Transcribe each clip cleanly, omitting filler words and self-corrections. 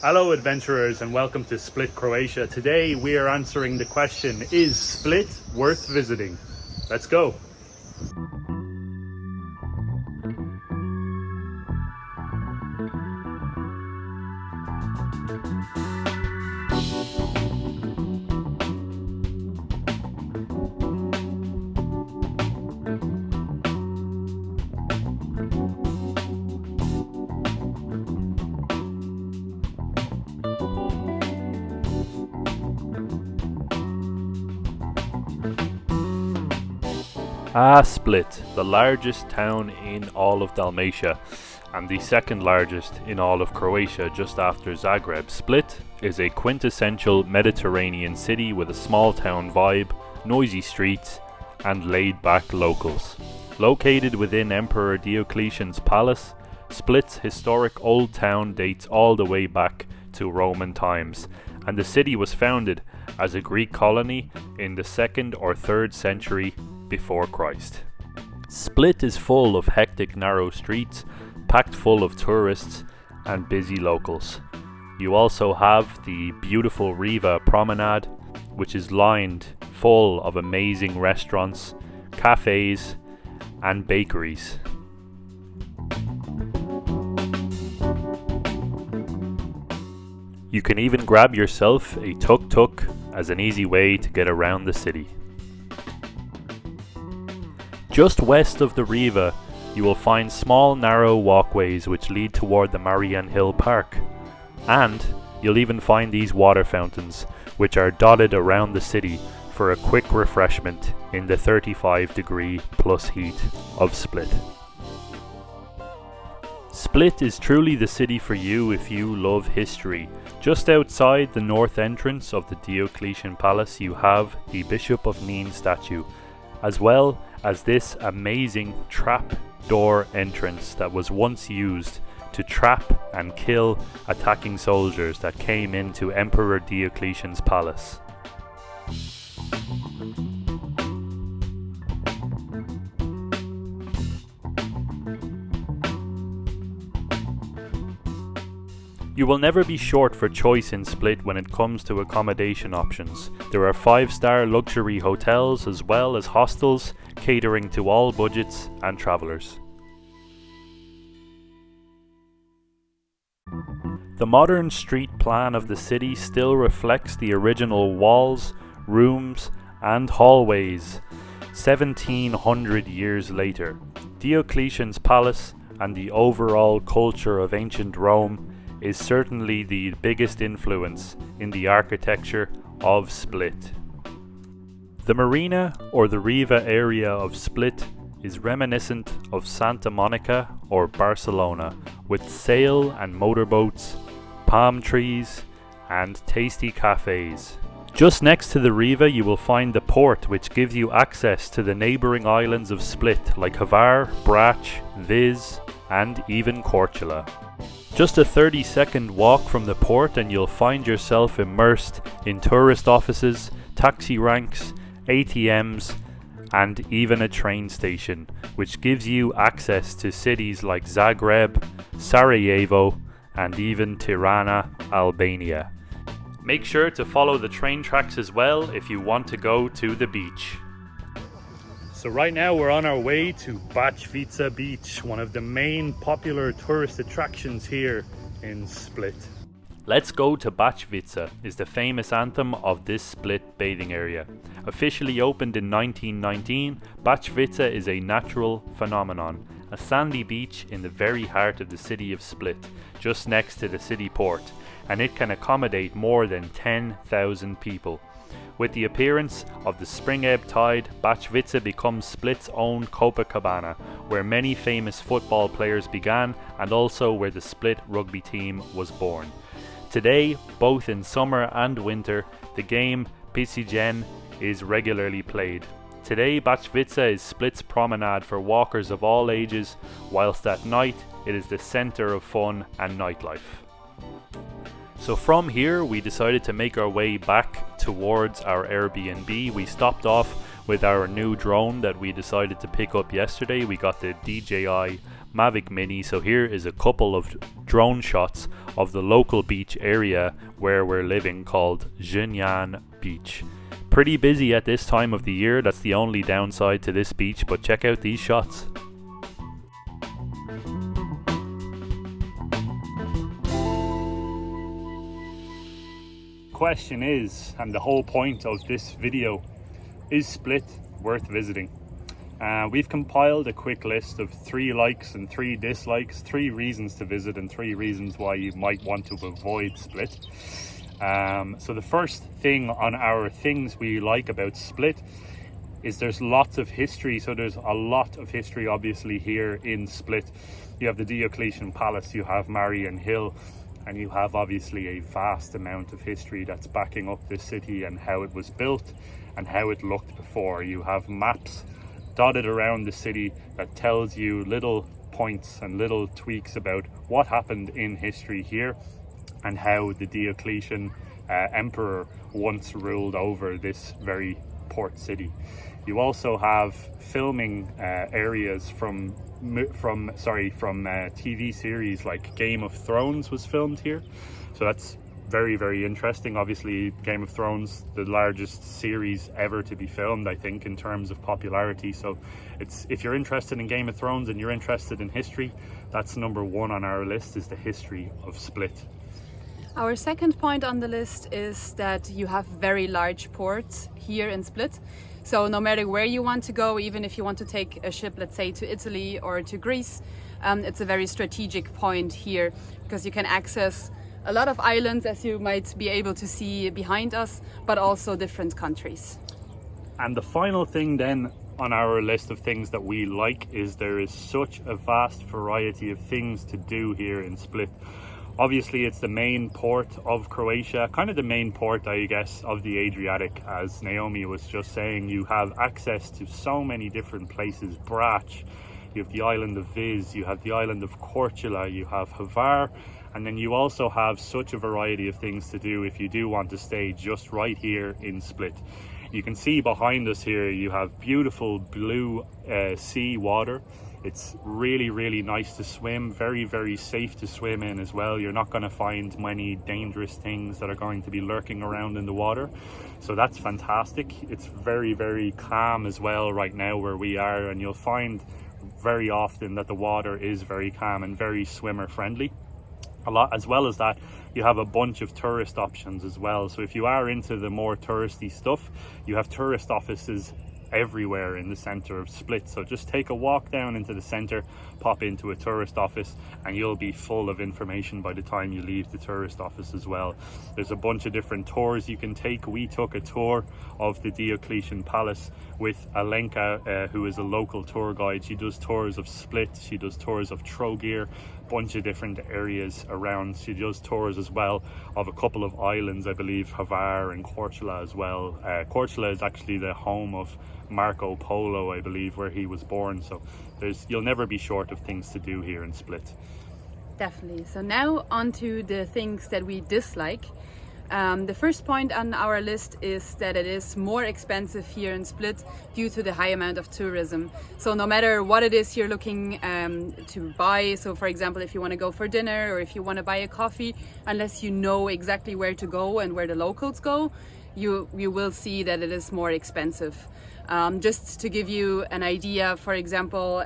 Hello adventurers and welcome to Split, Croatia. Today we are answering the question, is Split worth visiting? Let's go. Split, the largest town in all of Dalmatia and the second largest in all of Croatia just after Zagreb. Split is a quintessential Mediterranean city with a small town vibe, noisy streets and laid-back locals. Located within Emperor Diocletian's palace, Split's historic old town dates all the way back to Roman times, and the city was founded as a Greek colony in the 2nd or 3rd century before Christ. Split is full of hectic narrow streets, packed full of tourists and busy locals. You also have the beautiful Riva promenade, which is lined full of amazing restaurants, cafes and bakeries. You can even grab yourself a tuk-tuk as an easy way to get around the city. Just west of the Riva, you will find small narrow walkways which lead toward the Marjan Hill park. And you'll even find these water fountains which are dotted around the city for a quick refreshment in the 35-degree plus heat of Split. Split is truly the city for you if you love history. Just outside the north entrance of the Diocletian Palace you have the Bishop of Nîmes statue, as well as this amazing trap door entrance that was once used to trap and kill attacking soldiers that came into Emperor Diocletian's palace. You will never be short for choice in Split when it comes to accommodation options. There are 5-star luxury hotels as well as hostels catering to all budgets and travellers. The modern street plan of the city still reflects the original walls, rooms and hallways 1700 years later. Diocletian's palace and the overall culture of ancient Rome is certainly the biggest influence in the architecture of Split. The marina or the Riva area of Split is reminiscent of Santa Monica or Barcelona, with sail and motorboats, palm trees and tasty cafes. Just next to the Riva you will find the port, which gives you access to the neighbouring islands of Split like Hvar, Brač, Vis and even Korčula. Just a 30-second walk from the port and you'll find yourself immersed in tourist offices, taxi ranks, ATMs and even a train station, which gives you access to cities like Zagreb, Sarajevo and even Tirana, Albania. Make sure to follow the train tracks as well if you want to go to the beach. So right now we're on our way to Bacvice Beach, one of the main popular tourist attractions here in Split. Let's Go to Bacvice is the famous anthem of this Split bathing area. Officially opened in 1919, Bacvice is a natural phenomenon, a sandy beach in the very heart of the city of Split, just next to the city port, and it can accommodate more than 10,000 people. With the appearance of the spring ebb tide, Bacvice becomes Split's own Copacabana, where many famous football players began and also where the Split rugby team was born. Today, both in summer and winter, the game Žnjan is regularly played. Today, Bacvice is Split's promenade for walkers of all ages, whilst at night it is the centre of fun and nightlife. So from here we decided to make our way back towards our Airbnb. We stopped off with our new drone that we decided to pick up yesterday. We got the DJI Mavic Mini, so here is a couple of drone shots of the local beach area where we're living, called Žnjan Beach. Pretty busy at this time of the year, that's the only downside to this beach, but check out these shots. Question is, and the whole point of this video, is Split worth visiting? We've compiled a quick list of 3 likes and 3 dislikes, 3 reasons to visit and 3 reasons why you might want to avoid Split. So the first thing on our things we like about Split is there's lots of history. So there's a lot of history obviously here in Split. You have the Diocletian Palace, you have Marjan Hill, and you have obviously a vast amount of history that's backing up this city and how it was built and how it looked before. You have maps dotted around the city that tells you little points and little tweaks about what happened in history here and how the Diocletian emperor once ruled over this very port city. You also have filming areas from TV series like Game of Thrones was filmed here, so that's very, very interesting. Obviously, Game of Thrones, the largest series ever to be filmed, I think, in terms of popularity. So it's, if you're interested in Game of Thrones and you're interested in history, that's number 1 on our list, is the history of Split. Our second point on the list is that you have very large ports here in Split. So no matter where you want to go, even if you want to take a ship, let's say to Italy or to Greece, it's a very strategic point here because you can access a lot of islands, as you might be able to see behind us, but also different countries. And the final thing then on our list of things that we like is there is such a vast variety of things to do here in Split. Obviously, it's the main port of Croatia, kind of the main port, I guess, of the Adriatic. As Naomi was just saying, you have access to so many different places. Brač, you have the island of Vis, you have the island of Korčula, you have Hvar, and then you also have such a variety of things to do if you do want to stay just right here in Split. You can see behind us here, you have beautiful blue sea water. It's really, really nice to swim, very, very safe to swim in as well. You're not going to find many dangerous things that are going to be lurking around in the water. So that's fantastic. It's very, very calm as well right now where we are, and you'll find very often that the water is very calm and very swimmer friendly. A lot, as well as that, you have a bunch of tourist options as well. So if you are into the more touristy stuff, you have tourist offices everywhere in the center of Split. So just take a walk down into the center, pop into a tourist office, and you'll be full of information by the time you leave the tourist office as well. There's a bunch of different tours you can take. We took a tour of the Diocletian Palace with Alenka, who is a local tour guide. She does tours of Split, she does tours of Trogir, bunch of different areas around. She does tours as well of a couple of islands, I believe Hvar and Korčula as well. Korčula is actually the home of Marco Polo, I believe, where he was born. So you'll never be short of things to do here in Split. Definitely. So now on to the things that we dislike. The first point on our list is that it is more expensive here in Split due to the high amount of tourism. So no matter what it is you're looking to buy, so for example, if you want to go for dinner or if you want to buy a coffee, unless you know exactly where to go and where the locals go, you will see that it is more expensive. Just to give you an idea, for example,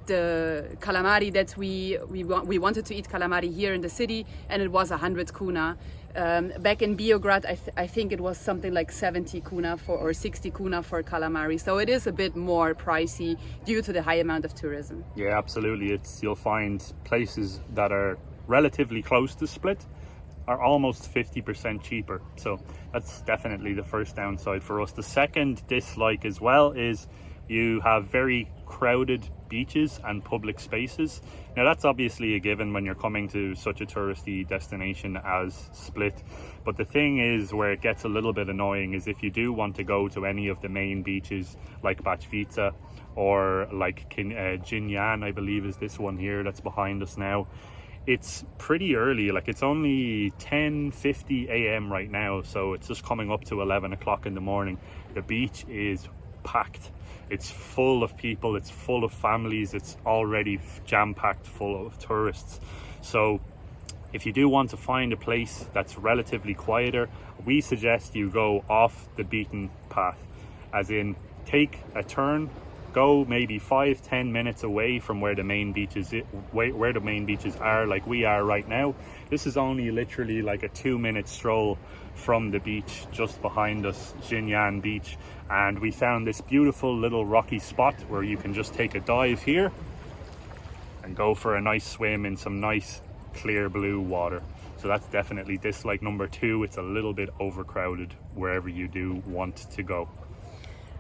the calamari that we wanted to eat calamari here in the city, and it was 100 kuna. Back in Biograd, I think it was something like 70 kuna or 60 kuna for calamari. So it is a bit more pricey due to the high amount of tourism. Yeah, absolutely. You'll find places that are relatively close to Split are almost 50% cheaper. So that's definitely the first downside for us. The second dislike as well is you have very crowded beaches and public spaces. Now that's obviously a given when you're coming to such a touristy destination as Split, but the thing is where it gets a little bit annoying is if you do want to go to any of the main beaches like Bacvice or like Žnjan, I believe is this one here that's behind us now. It's pretty early, like it's only 10:50 a.m. right now, so it's just coming up to 11 o'clock in the morning. The beach is packed. It's full of people, it's full of families, it's already jam-packed full of tourists. So if you do want to find a place that's relatively quieter, we suggest you go off the beaten path, as in take a turn, go maybe 5-10 minutes away from where the main beaches are, like we are right now. This is only literally like a 2-minute stroll from the beach just behind us, Žnjan beach, and we found this beautiful little rocky spot where you can just take a dive here and go for a nice swim in some nice clear blue water. So that's definitely dislike number 2. It's a little bit overcrowded wherever you do want to go.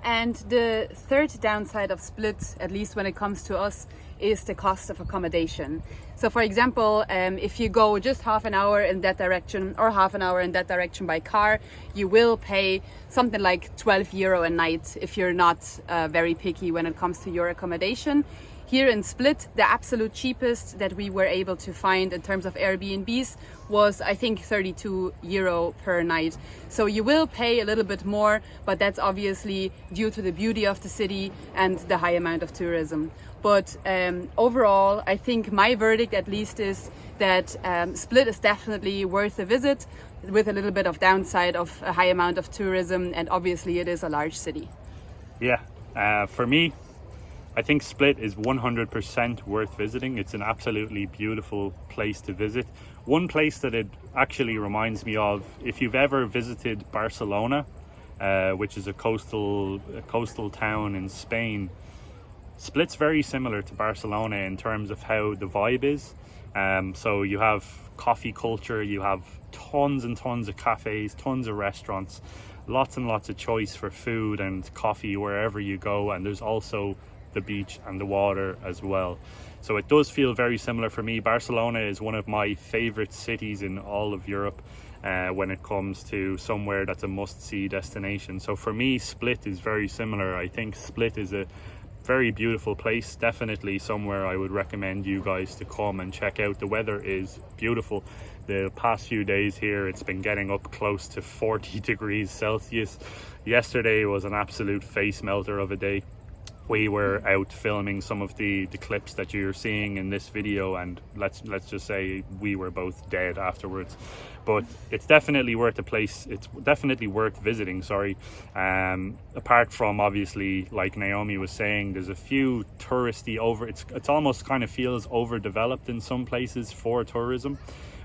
And the third downside of Split, at least when it comes to us, is the cost of accommodation. So for example, if you go just half an hour in that direction or half an hour in that direction by car, you will pay something like €12 a night if you're not very picky when it comes to your accommodation. Here in Split, the absolute cheapest that we were able to find in terms of Airbnbs was, I think, €32 per night. So you will pay a little bit more, but that's obviously due to the beauty of the city and the high amount of tourism. But overall, I think my verdict at least is that Split is definitely worth a visit, with a little bit of downside of a high amount of tourism, and obviously it is a large city. Yeah, for me, I think Split is 100% worth visiting. It's an absolutely beautiful place to visit. One place that it actually reminds me of, if you've ever visited Barcelona, which is a coastal town in Spain, Split's very similar to Barcelona in terms of how the vibe is. So you have coffee culture, you have tons and tons of cafes, tons of restaurants, lots and lots of choice for food and coffee wherever you go, and there's also the beach and the water as well. So it does feel very similar for me. Barcelona is one of my favorite cities in all of Europe when it comes to somewhere that's a must-see destination. So for me, Split is very similar. I think Split is a very beautiful place, definitely somewhere I would recommend you guys to come and check out. The weather is beautiful. The past few days here, it's been getting up close to 40 degrees Celsius. Yesterday was an absolute face melter of a day. We were out filming some of the clips that you're seeing in this video, and let's just say we were both dead afterwards. But it's definitely worth a place. It's definitely worth visiting, sorry. Apart from, obviously, like Naomi was saying, there's a few touristy it's almost kind of feels overdeveloped in some places for tourism,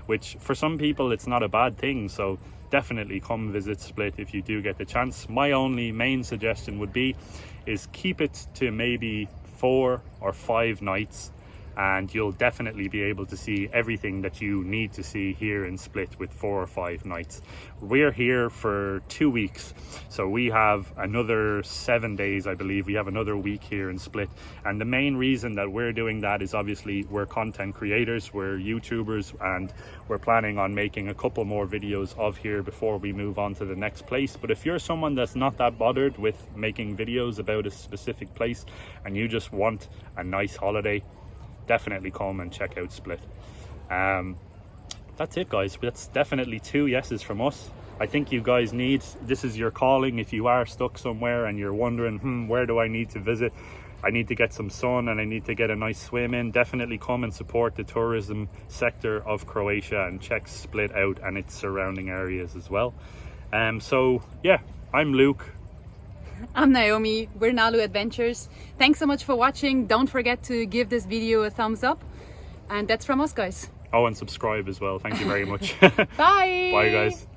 which for some people it's not a bad thing. So definitely come visit Split if you do get the chance. My only main suggestion would be is keep it to maybe 4 or 5 nights, and you'll definitely be able to see everything that you need to see here in Split with 4 or 5 nights. We're here for 2 weeks, so we have another 7 days, I believe. We have another week here in Split, and the main reason that we're doing that is obviously we're content creators, we're YouTubers, and we're planning on making a couple more videos of here before we move on to the next place. But if you're someone that's not that bothered with making videos about a specific place and you just want a nice holiday, definitely come and check out Split. That's it, guys. That's definitely 2 yeses from us. I think you guys this is your calling. If you are stuck somewhere and you're wondering, where do I need to visit? I need to get some sun and I need to get a nice swim in. Definitely come and support the tourism sector of Croatia and check Split out and its surrounding areas as well. So yeah, I'm Luke. I'm Naomi. We're Nalu Adventures. Thanks so much for watching. Don't forget to give this video a thumbs up. And that's from us, guys. Oh, and subscribe as well. Thank you very much. Bye. Bye, guys.